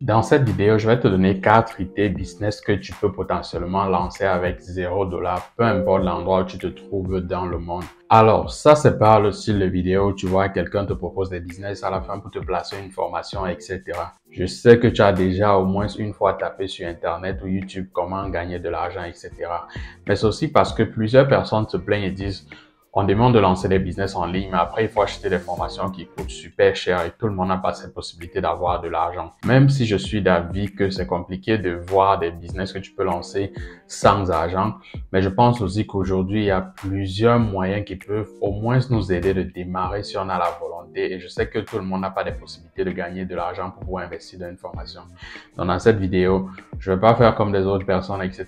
Dans cette vidéo, je vais te donner 4 idées business que tu peux potentiellement lancer avec $0, peu importe l'endroit où tu te trouves dans le monde. Alors, ça c'est par le style de vidéo où tu vois quelqu'un te propose des business à la fin pour te placer une formation, etc. Je sais que tu as déjà au moins une fois tapé sur Internet ou YouTube comment gagner de l'argent, etc. Mais c'est aussi parce que plusieurs personnes se plaignent et disent on demande de lancer des business en ligne, mais après, il faut acheter des formations qui coûtent super cher et tout le monde n'a pas cette possibilité d'avoir de l'argent. Même si je suis d'avis que c'est compliqué de voir des business que tu peux lancer sans argent, mais je pense aussi qu'aujourd'hui, il y a plusieurs moyens qui peuvent au moins nous aider de démarrer si on a la volonté. Et je sais que tout le monde n'a pas des possibilités de gagner de l'argent pour pouvoir investir dans une formation. Donc, dans cette vidéo, je ne vais pas faire comme des autres personnes, etc.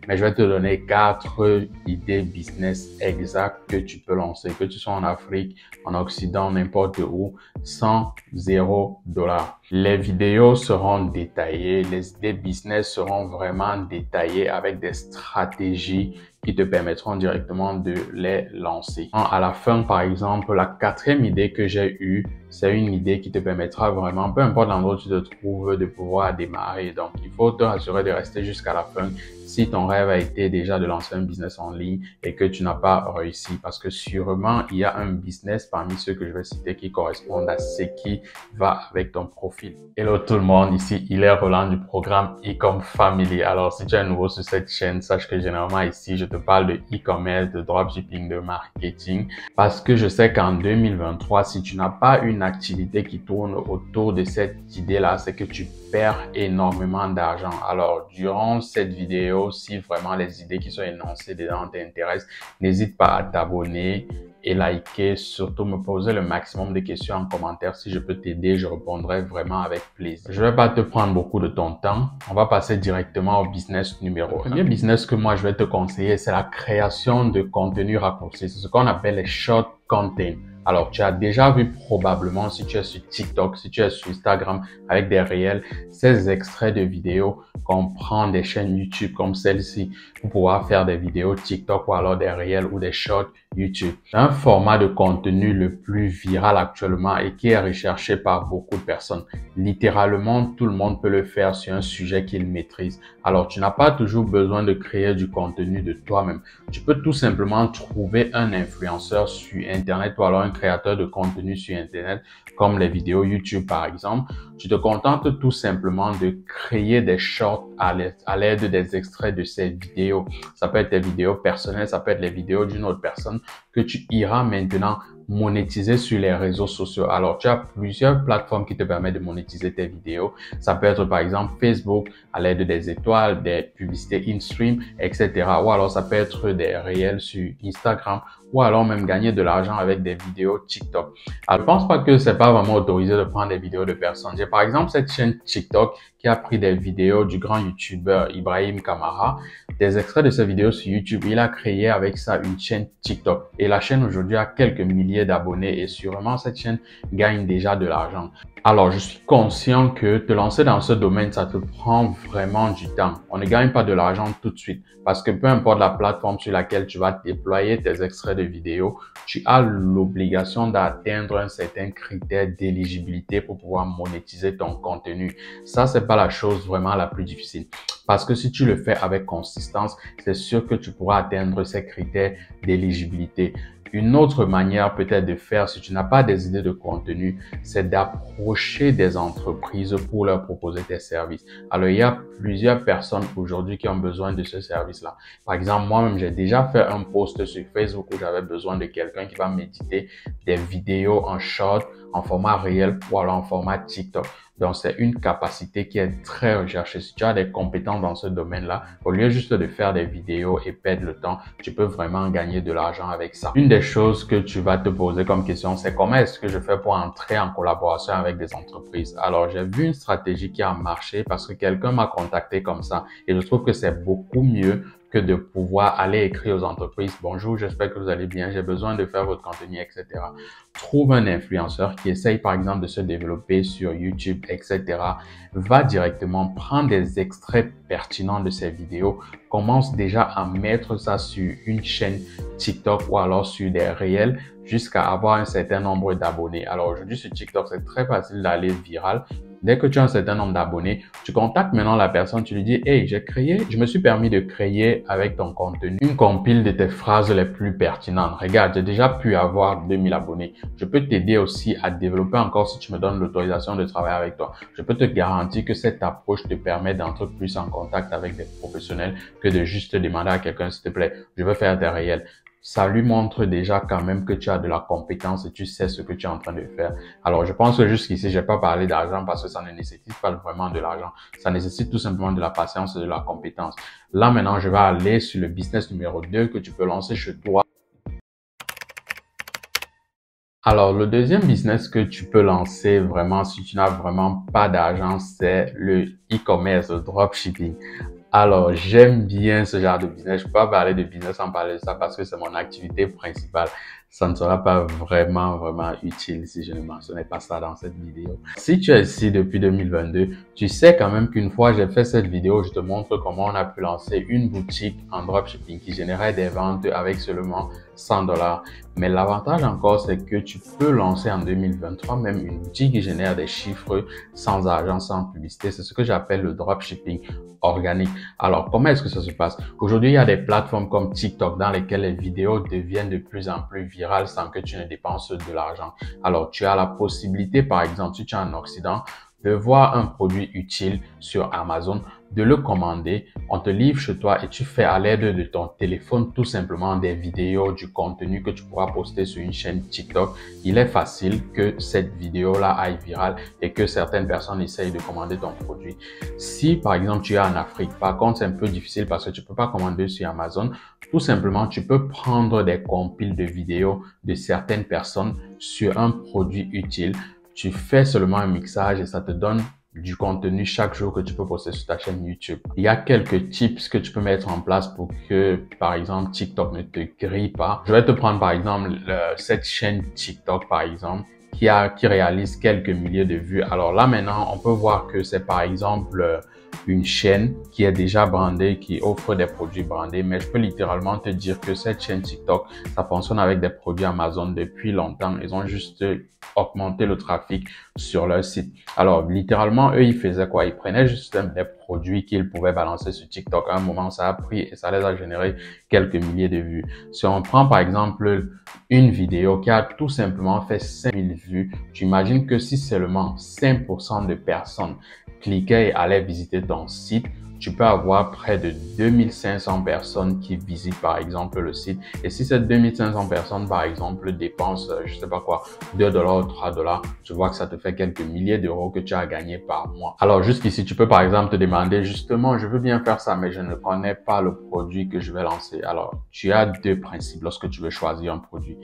Mais je vais te donner 4 idées business exactes que tu peux lancer, que tu sois en Afrique, en Occident, n'importe où, sans $0. Les vidéos seront détaillées, les idées business seront vraiment détaillées avec des stratégies qui te permettront directement de les lancer. À la fin, par exemple, la 4e idée que j'ai eue, c'est une idée qui te permettra vraiment, peu importe l'endroit où tu te trouves, de pouvoir démarrer. Donc, il faut te rassurer de rester jusqu'à la fin si ton rêve a été déjà de lancer un business en ligne et que tu n'as pas réussi. Parce que sûrement, il y a un business parmi ceux que je vais citer qui correspondent à ce qui va avec ton profil. Hello tout le monde, ici il est Roland du programme E-Com Family. Alors, si tu es nouveau sur cette chaîne, sache que généralement ici, je te parle de e-commerce, de dropshipping, de marketing. Parce que je sais qu'en 2023, si tu n'as pas une activité qui tourne autour de cette idée-là, c'est que tu perds énormément d'argent. Alors, durant cette vidéo, si vraiment les idées qui sont énoncées dedans t'intéressent, n'hésite pas à t'abonner et liker, surtout me poser le maximum de questions en commentaire. Si je peux t'aider, je répondrai vraiment avec plaisir. Je vais pas te prendre beaucoup de ton temps. On va passer directement au business numéro 1. Le premier business que moi je vais te conseiller, c'est la création de contenu raccourci. C'est ce qu'on appelle les short content. Alors, tu as déjà vu probablement, si tu es sur TikTok, si tu es sur Instagram, avec des réels, ces extraits de vidéos qu'on prend des chaînes YouTube comme celle-ci pour pouvoir faire des vidéos TikTok ou alors des réels ou des shorts YouTube. C'est un format de contenu le plus viral actuellement et qui est recherché par beaucoup de personnes. Littéralement, tout le monde peut le faire sur un sujet qu'il maîtrise. Alors, tu n'as pas toujours besoin de créer du contenu de toi-même. Tu peux tout simplement trouver un influenceur sur Internet ou alors un créateur de contenu sur Internet, comme les vidéos YouTube par exemple. Tu te contentes tout simplement de créer des shorts à l'aide des extraits de ces vidéos. Ça peut être des vidéos personnelles, ça peut être les vidéos d'une autre personne que tu iras maintenant monétiser sur les réseaux sociaux. Alors, tu as plusieurs plateformes qui te permettent de monétiser tes vidéos. Ça peut être par exemple Facebook à l'aide des étoiles, des publicités in-stream, etc. Ou alors, ça peut être des réels sur Instagram ou alors même gagner de l'argent avec des vidéos TikTok. Alors, je pense pas que c'est pas vraiment autorisé de prendre des vidéos de personnes. J'ai par exemple cette chaîne TikTok qui a pris des vidéos du grand YouTuber Ibrahim Kamara, des extraits de ses vidéos sur YouTube. Il a créé avec ça une chaîne TikTok. Et la chaîne aujourd'hui a quelques milliers d'abonnés et sûrement cette chaîne gagne déjà de l'argent. Alors, je suis conscient que te lancer dans ce domaine, ça te prend vraiment du temps. On ne gagne pas de l'argent tout de suite parce que peu importe la plateforme sur laquelle tu vas déployer tes extraits de vidéos, tu as l'obligation d'atteindre un certain critère d'éligibilité pour pouvoir monétiser ton contenu. Ça, c'est pas la chose vraiment la plus difficile. Parce que si tu le fais avec consistance, c'est sûr que tu pourras atteindre ces critères d'éligibilité. Une autre manière peut-être de faire, si tu n'as pas des idées de contenu, c'est d'approcher des entreprises pour leur proposer tes services. Alors, il y a plusieurs personnes aujourd'hui qui ont besoin de ce service-là. Par exemple, moi-même, j'ai déjà fait un post sur Facebook où j'avais besoin de quelqu'un qui va m'éditer des vidéos en short, en format réel ou alors en format TikTok. Donc, c'est une capacité qui est très recherchée. Si tu as des compétences dans ce domaine-là, au lieu juste de faire des vidéos et perdre le temps, tu peux vraiment gagner de l'argent avec ça. Une des choses que tu vas te poser comme question, c'est comment est-ce que je fais pour entrer en collaboration avec des entreprises? Alors, j'ai vu une stratégie qui a marché parce que quelqu'un m'a contacté comme ça et je trouve que c'est beaucoup mieux que de pouvoir aller écrire aux entreprises « Bonjour, j'espère que vous allez bien, j'ai besoin de faire votre contenu, etc. » Trouve un influenceur qui essaye par exemple de se développer sur YouTube, etc. Va directement prendre des extraits pertinents de ces vidéos, commence déjà à mettre ça sur une chaîne TikTok ou alors sur des réels jusqu'à avoir un certain nombre d'abonnés. Alors aujourd'hui sur TikTok, c'est très facile d'aller viral. Dès que tu as un certain nombre d'abonnés, tu contactes maintenant la personne, tu lui dis, hey, je me suis permis de créer avec ton contenu une compile de tes phrases les plus pertinentes. Regarde, j'ai déjà pu avoir 2000 abonnés. Je peux t'aider aussi à développer encore si tu me donnes l'autorisation de travailler avec toi. Je peux te garantir que cette approche te permet d'entrer plus en contact avec des professionnels que de juste demander à quelqu'un, s'il te plaît, je veux faire des réels. Ça lui montre déjà quand même que tu as de la compétence et tu sais ce que tu es en train de faire. Alors, je pense que jusqu'ici, je n'ai pas parlé d'argent parce que ça ne nécessite pas vraiment de l'argent. Ça nécessite tout simplement de la patience et de la compétence. Là, maintenant, je vais aller sur le business numéro 2 que tu peux lancer chez toi. Alors, le deuxième business que tu peux lancer vraiment si tu n'as vraiment pas d'argent, c'est le e-commerce, le dropshipping. Alors, j'aime bien ce genre de business. Je peux pas parler de business sans parler de ça parce que c'est mon activité principale. Ça ne sera pas vraiment utile si je ne mentionnais pas ça dans cette vidéo. Si tu es ici depuis 2022, tu sais quand même qu'une fois j'ai fait cette vidéo, je te montre comment on a pu lancer une boutique en dropshipping qui générait des ventes avec seulement $100. Mais l'avantage encore, c'est que tu peux lancer en 2023 même une boutique qui génère des chiffres sans argent, sans publicité. C'est ce que j'appelle le dropshipping organique. Alors, comment est-ce que ça se passe? Aujourd'hui, il y a des plateformes comme TikTok dans lesquelles les vidéos deviennent de plus en plus virales sans que tu ne dépenses de l'argent. Alors, tu as la possibilité, par exemple, si tu es en Occident, de voir un produit utile sur Amazon, de le commander, on te livre chez toi et tu fais à l'aide de ton téléphone tout simplement des vidéos, du contenu que tu pourras poster sur une chaîne TikTok. Il est facile que cette vidéo-là aille virale et que certaines personnes essayent de commander ton produit. Si par exemple tu es en Afrique, par contre c'est un peu difficile parce que tu peux pas commander sur Amazon, tout simplement tu peux prendre des compiles de vidéos de certaines personnes sur un produit utile. Tu fais seulement un mixage et ça te donne du contenu chaque jour que tu peux poster sur ta chaîne YouTube. Il y a quelques tips que tu peux mettre en place pour que, par exemple, TikTok ne te grille pas. Je vais te prendre, par exemple, cette chaîne TikTok, par exemple, qui réalise quelques milliers de vues. Alors là, maintenant, on peut voir que c'est, par exemple, une chaîne qui est déjà brandée, qui offre des produits brandés, mais je peux littéralement te dire que cette chaîne TikTok, ça fonctionne avec des produits Amazon depuis longtemps. Ils ont juste augmenté le trafic sur leur site. Alors, littéralement, eux, ils faisaient quoi? Ils prenaient juste des produits qu'ils pouvaient balancer sur TikTok. À un moment, ça a pris et ça les a généré quelques milliers de vues. Si on prend, par exemple, une vidéo qui a tout simplement fait 5000 vues, tu imagines que si seulement 5% de personnes cliquaient et allaient visiter ton site, tu peux avoir près de 2500 personnes qui visitent par exemple le site. Et si ces 2500 personnes par exemple dépensent, je sais pas quoi, $2 ou $3, tu vois que ça te fait quelques milliers d'euros que tu as gagné par mois. Alors jusqu'ici, tu peux par exemple te demander justement, je veux bien faire ça, mais je ne connais pas le produit que je vais lancer. Alors, tu as deux principes lorsque tu veux choisir un produit.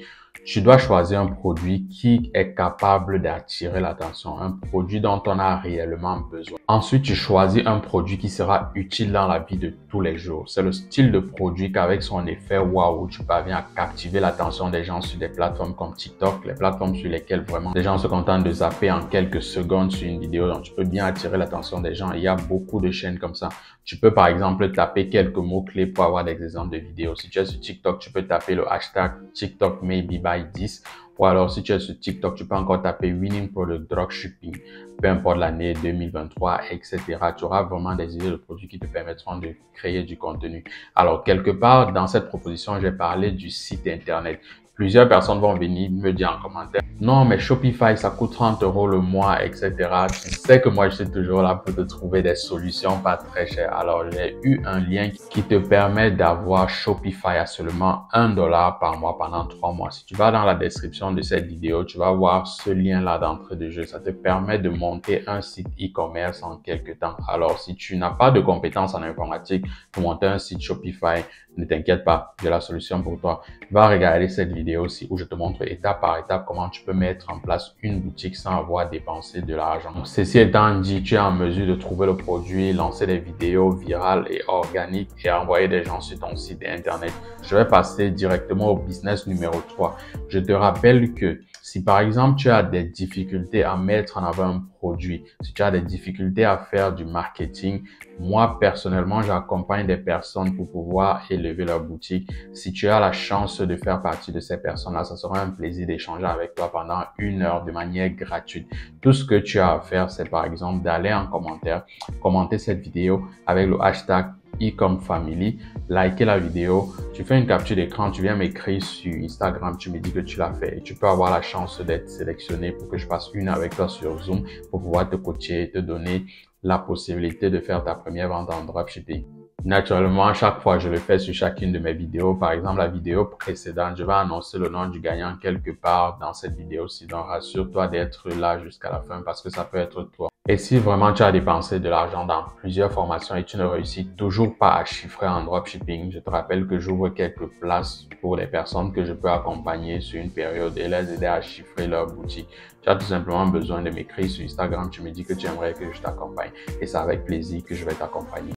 Tu dois choisir un produit qui est capable d'attirer l'attention, un produit dont on a réellement besoin. Ensuite, tu choisis un produit qui sera utile dans la vie de tous les jours. C'est le style de produit qu'avec son effet waouh, tu parviens à captiver l'attention des gens sur des plateformes comme TikTok, les plateformes sur lesquelles vraiment les gens se contentent de zapper en quelques secondes sur une vidéo. Donc, tu peux bien attirer l'attention des gens. Il y a beaucoup de chaînes comme ça. Tu peux par exemple taper quelques mots-clés pour avoir des exemples de vidéos. Si tu es sur TikTok, tu peux taper le hashtag TikTok maybe by 10. Ou alors, si tu es sur TikTok, tu peux encore taper Winning Product Dropshipping, peu importe l'année 2023, etc. Tu auras vraiment des idées de produits qui te permettront de créer du contenu. Alors, quelque part, dans cette proposition, j'ai parlé du site Internet. Plusieurs personnes vont venir me dire en commentaire, non, mais Shopify, ça coûte 30 € le mois, etc. Tu sais que moi, je suis toujours là pour te trouver des solutions pas très chères. Alors, j'ai eu un lien qui te permet d'avoir Shopify à seulement $1 par mois pendant 3 mois. Si tu vas dans la description de cette vidéo, tu vas voir ce lien-là d'entrée de jeu. Ça te permet de monter un site e-commerce en quelques temps. Alors, si tu n'as pas de compétences en informatique pour monter un site Shopify, ne t'inquiète pas, j'ai la solution pour toi. Va regarder cette vidéo aussi où je te montre étape par étape comment tu peux mettre en place une boutique sans avoir dépensé de l'argent. Ceci étant dit, tu es en mesure de trouver le produit, lancer des vidéos virales et organiques et envoyer des gens sur ton site internet. Je vais passer directement au business numéro 3. Je te rappelle que si par exemple tu as des difficultés à mettre en avant un produit, si tu as des difficultés à faire du marketing, moi personnellement j'accompagne des personnes pour pouvoir élever leur boutique. Si tu as la chance de faire partie de ces personnes-là. Ça sera un plaisir d'échanger avec toi pendant 1 heure de manière gratuite. Tout ce que tu as à faire, c'est par exemple d'aller en commentaire, commenter cette vidéo avec le hashtag ecomfamily, liker la vidéo, tu fais une capture d'écran, tu viens m'écrire sur Instagram, tu me dis que tu l'as fait et tu peux avoir la chance d'être sélectionné pour que je passe 1 heure avec toi sur Zoom pour pouvoir te coacher et te donner la possibilité de faire ta première vente en dropshipping. Naturellement, chaque fois, je le fais sur chacune de mes vidéos. Par exemple, la vidéo précédente, je vais annoncer le nom du gagnant quelque part dans cette vidéo-ci. Donc, rassure-toi d'être là jusqu'à la fin parce que ça peut être toi. Et si vraiment tu as dépensé de l'argent dans plusieurs formations et tu ne réussis toujours pas à chiffrer en dropshipping, je te rappelle que j'ouvre quelques places pour les personnes que je peux accompagner sur une période et les aider à chiffrer leur boutique. Tu as tout simplement besoin de m'écrire sur Instagram, tu me dis que tu aimerais que je t'accompagne et c'est avec plaisir que je vais t'accompagner.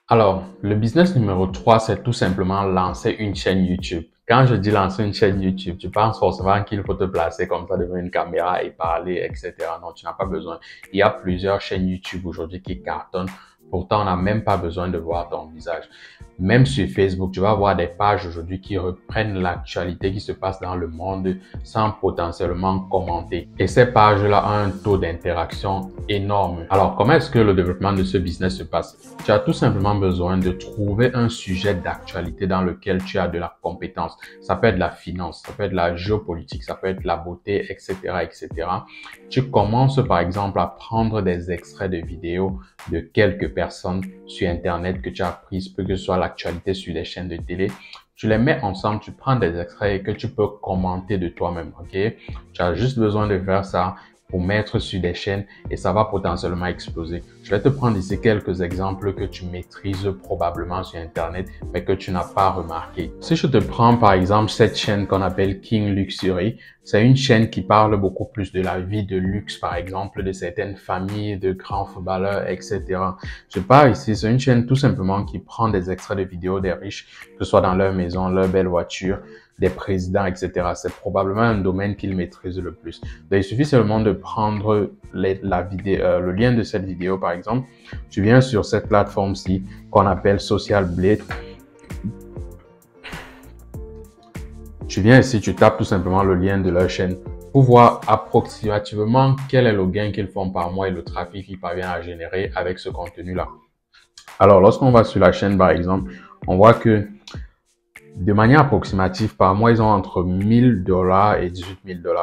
Alors, le business numéro 3, c'est tout simplement lancer une chaîne YouTube. Quand je dis lancer une chaîne YouTube, tu penses forcément qu'il faut te placer comme ça devant une caméra et parler, etc. Non, tu n'as pas besoin. Il y a plusieurs chaînes YouTube aujourd'hui qui cartonnent. Pourtant, on n'a même pas besoin de voir ton visage. Même sur Facebook, tu vas voir des pages aujourd'hui qui reprennent l'actualité qui se passe dans le monde sans potentiellement commenter. Et ces pages-là ont un taux d'interaction énorme. Alors, comment est-ce que le développement de ce business se passe? Tu as tout simplement besoin de trouver un sujet d'actualité dans lequel tu as de la compétence. Ça peut être la finance, ça peut être la géopolitique, ça peut être la beauté, etc., etc. Tu commences par exemple à prendre des extraits de vidéos de quelques personnes sur Internet que tu as prises, peu que ce soit l'actualité sur des chaînes de télé. Tu les mets ensemble, tu prends des extraits que tu peux commenter de toi-même, ok? Tu as juste besoin de faire ça pour mettre sur des chaînes et ça va potentiellement exploser. Je vais te prendre ici quelques exemples que tu maîtrises probablement sur Internet, mais que tu n'as pas remarqué. Si je te prends par exemple cette chaîne qu'on appelle King Luxury, c'est une chaîne qui parle beaucoup plus de la vie de luxe, par exemple, de certaines familles, de grands footballeurs, etc. Je parle ici, c'est une chaîne tout simplement qui prend des extraits de vidéos des riches, que ce soit dans leur maison, leur belle voiture, des présidents, etc. C'est probablement un domaine qu'ils maîtrisent le plus. Donc, il suffit seulement de prendre le lien de cette vidéo, par exemple. Tu viens sur cette plateforme-ci qu'on appelle Social Blade. Tu viens ici, tu tapes tout simplement le lien de leur chaîne pour voir approximativement quel est le gain qu'ils font par mois et le trafic qu'ils parviennent à générer avec ce contenu-là. Alors, lorsqu'on va sur la chaîne, par exemple, on voit que de manière approximative, par mois, ils ont entre $1000 et $18 000.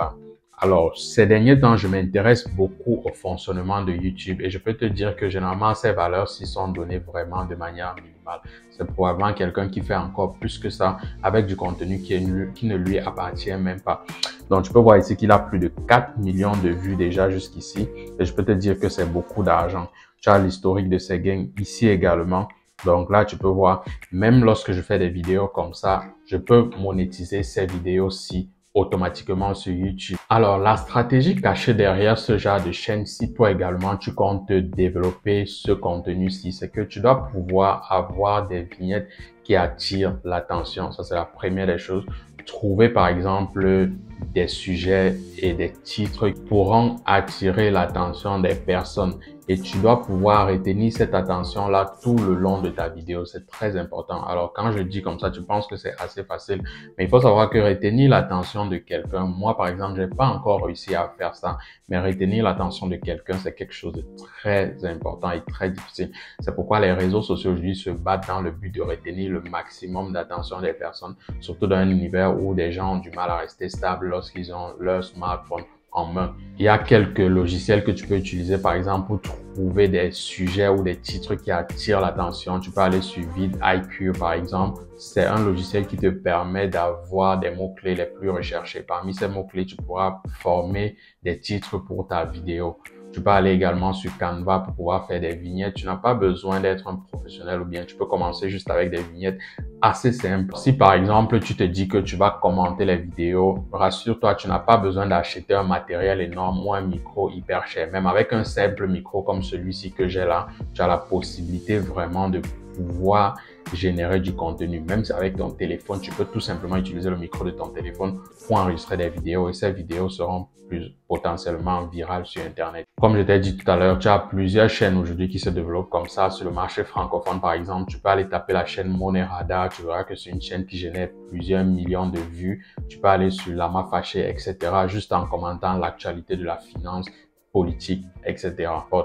Alors, ces derniers temps, je m'intéresse beaucoup au fonctionnement de YouTube et je peux te dire que généralement, ces valeurs-ci sont données vraiment de manière minimale. C'est probablement quelqu'un qui fait encore plus que ça avec du contenu qui ne lui appartient même pas. Donc, tu peux voir ici qu'il a plus de 4 millions de vues déjà jusqu'ici et je peux te dire que c'est beaucoup d'argent. Tu as l'historique de ses gains ici également. Donc là, tu peux voir, même lorsque je fais des vidéos comme ça, je peux monétiser ces vidéos-ci automatiquement sur YouTube. Alors, la stratégie cachée derrière ce genre de chaîne, si toi également, tu comptes développer ce contenu-ci, c'est que tu dois pouvoir avoir des vignettes qui attirent l'attention. Ça, c'est la première des choses. Trouver, par exemple, des sujets et des titres qui pourront attirer l'attention des personnes. Et tu dois pouvoir retenir cette attention-là tout le long de ta vidéo. C'est très important. Alors, quand je dis comme ça, tu penses que c'est assez facile. Mais il faut savoir que retenir l'attention de quelqu'un, moi, par exemple, j'ai pas encore réussi à faire ça. Mais retenir l'attention de quelqu'un, c'est quelque chose de très important et très difficile. C'est pourquoi les réseaux sociaux aujourd'hui se battent dans le but de retenir le maximum d'attention des personnes, surtout dans un univers où des gens ont du mal à rester stables lorsqu'ils ont leur smartphone en main. Il y a quelques logiciels que tu peux utiliser, par exemple, pour trouver des sujets ou des titres qui attirent l'attention. Tu peux aller sur vidIQ, par exemple. C'est un logiciel qui te permet d'avoir des mots-clés les plus recherchés. Parmi ces mots-clés, tu pourras former des titres pour ta vidéo. Tu peux aller également sur Canva pour pouvoir faire des vignettes. Tu n'as pas besoin d'être un professionnel ou bien tu peux commencer juste avec des vignettes assez simples. Si par exemple, tu te dis que tu vas commenter les vidéos, rassure-toi, tu n'as pas besoin d'acheter un matériel énorme ou un micro hyper cher. Même avec un simple micro comme celui-ci que j'ai là, tu as la possibilité vraiment de pouvoir générer du contenu. Même si avec ton téléphone, tu peux tout simplement utiliser le micro de ton téléphone pour enregistrer des vidéos et ces vidéos seront potentiellement virales sur Internet. Comme je t'ai dit tout à l'heure, tu as plusieurs chaînes aujourd'hui qui se développent comme ça. Sur le marché francophone, par exemple, tu peux aller taper la chaîne Money Radar. Tu verras que c'est une chaîne qui génère plusieurs millions de vues. Tu peux aller sur Lama Fâché, etc. juste en commentant l'actualité de la finance, politique, etc.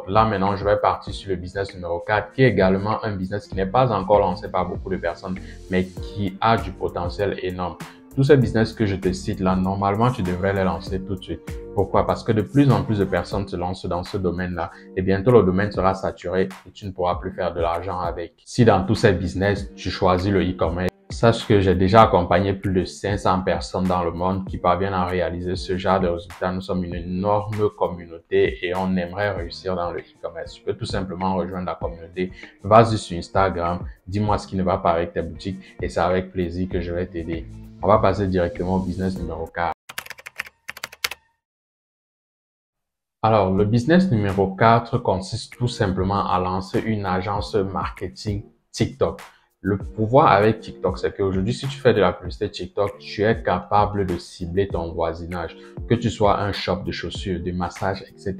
Là, maintenant, je vais partir sur le business numéro 4, qui est également un business qui n'est pas encore lancé par beaucoup de personnes, mais qui a du potentiel énorme. Tous ces business que je te cite là, normalement, tu devrais les lancer tout de suite. Pourquoi? Parce que de plus en plus de personnes se lancent dans ce domaine-là et bientôt le domaine sera saturé et tu ne pourras plus faire de l'argent avec. Si dans tous ces business, tu choisis le e-commerce, sache que j'ai déjà accompagné plus de 500 personnes dans le monde qui parviennent à réaliser ce genre de résultats. Nous sommes une énorme communauté et on aimerait réussir dans le e-commerce. Tu peux tout simplement rejoindre la communauté. Vas-y sur Instagram, dis-moi ce qui ne va pas avec tes boutiques et c'est avec plaisir que je vais t'aider. On va passer directement au business numéro 4. Alors, le business numéro 4 consiste tout simplement à lancer une agence marketing TikTok. Le pouvoir avec TikTok, c'est qu'aujourd'hui, si tu fais de la publicité TikTok, tu es capable de cibler ton voisinage. Que tu sois un shop de chaussures, de massage, etc.,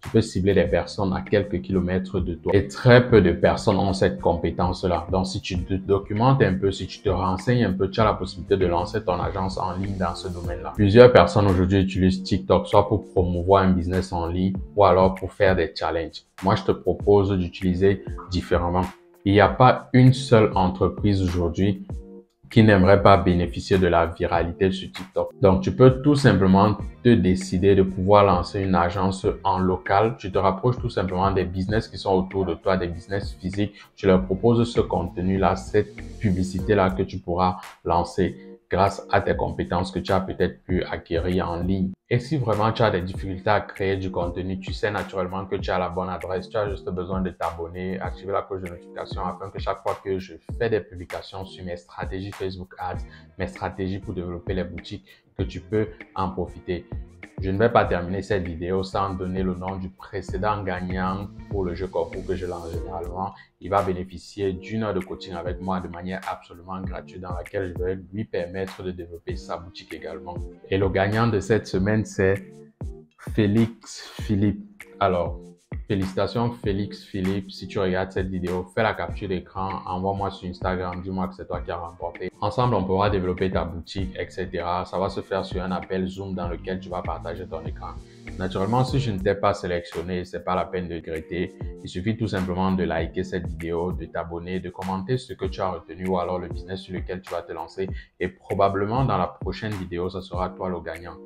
tu peux cibler des personnes à quelques kilomètres de toi. Et très peu de personnes ont cette compétence-là. Donc, si tu te documentes un peu, si tu te renseignes un peu, tu as la possibilité de lancer ton agence en ligne dans ce domaine-là. Plusieurs personnes aujourd'hui utilisent TikTok, soit pour promouvoir un business en ligne ou alors pour faire des challenges. Moi, je te propose d'utiliser différemment. Il n'y a pas une seule entreprise aujourd'hui qui n'aimerait pas bénéficier de la viralité sur TikTok. Donc, tu peux tout simplement te décider de pouvoir lancer une agence en local. Tu te rapproches tout simplement des business qui sont autour de toi, des business physiques. Tu leur proposes ce contenu-là, cette publicité-là que tu pourras lancer grâce à tes compétences que tu as peut-être pu acquérir en ligne. Et si vraiment tu as des difficultés à créer du contenu, tu sais naturellement que tu as la bonne adresse. Tu as juste besoin de t'abonner, activer la cloche de notification afin que chaque fois que je fais des publications sur mes stratégies Facebook Ads, mes stratégies pour développer les boutiques, que tu peux en profiter. Je ne vais pas terminer cette vidéo sans donner le nom du précédent gagnant pour le jeu concours que je lance généralement. Il va bénéficier d'une heure de coaching avec moi de manière absolument gratuite dans laquelle je vais lui permettre de développer sa boutique également. Et le gagnant de cette semaine, c'est Félix Philippe. Alors, félicitations Félix Philippe. Si tu regardes cette vidéo, fais la capture d'écran, envoie-moi sur Instagram, dis-moi que c'est toi qui as remporté. Ensemble, on pourra développer ta boutique, etc. Ça va se faire sur un appel Zoom dans lequel tu vas partager ton écran. Naturellement, si je ne t'ai pas sélectionné, c'est pas la peine de regretter. Il suffit tout simplement de liker cette vidéo, de t'abonner, de commenter ce que tu as retenu ou alors le business sur lequel tu vas te lancer. Et probablement dans la prochaine vidéo, ce sera toi le gagnant.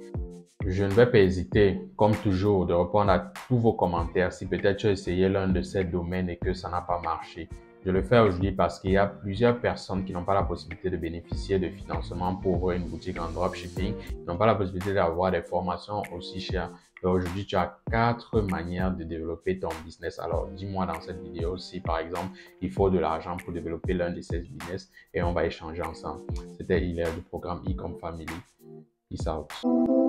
Je ne vais pas hésiter, comme toujours, de répondre à tous vos commentaires si peut-être tu as essayé l'un de ces domaines et que ça n'a pas marché. Je le fais aujourd'hui parce qu'il y a plusieurs personnes qui n'ont pas la possibilité de bénéficier de financement pour ouvrir une boutique en dropshipping, qui n'ont pas la possibilité d'avoir des formations aussi chères. Et aujourd'hui, tu as 4 manières de développer ton business. Alors, dis-moi dans cette vidéo si, par exemple, il faut de l'argent pour développer l'un de ces business et on va échanger ensemble. C'était Hilaire du programme E-Com Family. Peace out.